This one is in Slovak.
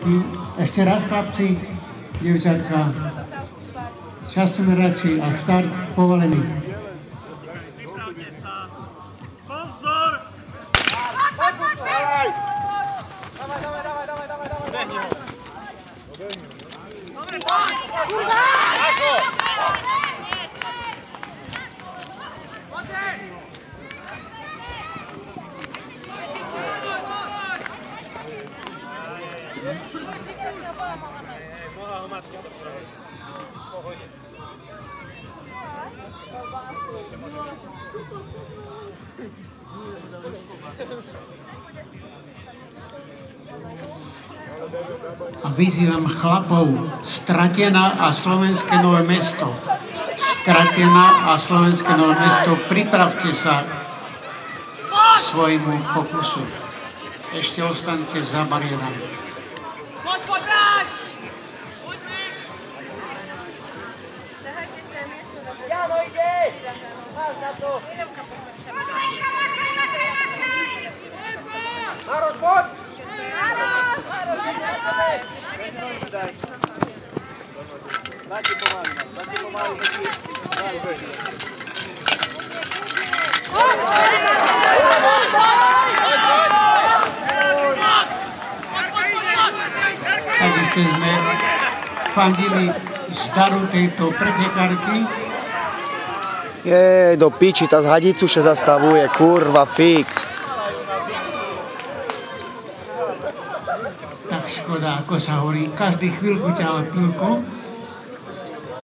pretekáreky. Ešte raz, chlapci, dievčatka, časomerači a štart povolený. Pozor! A vyzývam chlapov, Stratená a Slovenské Nové Mesto. Stratená a Slovenské Nové Mesto, pripravte sa k svojmu pokusu. Ešte ostaňte za bariérami. Maroš, poď! Dajte pomaly, Takisto sme fandili zdaru tejto pretekárky. Do piči, tá z hadicu še zastavuje, kurva, fix. Tak škoda, ako sa hovorí, každý chvíľku ťa ale pílko.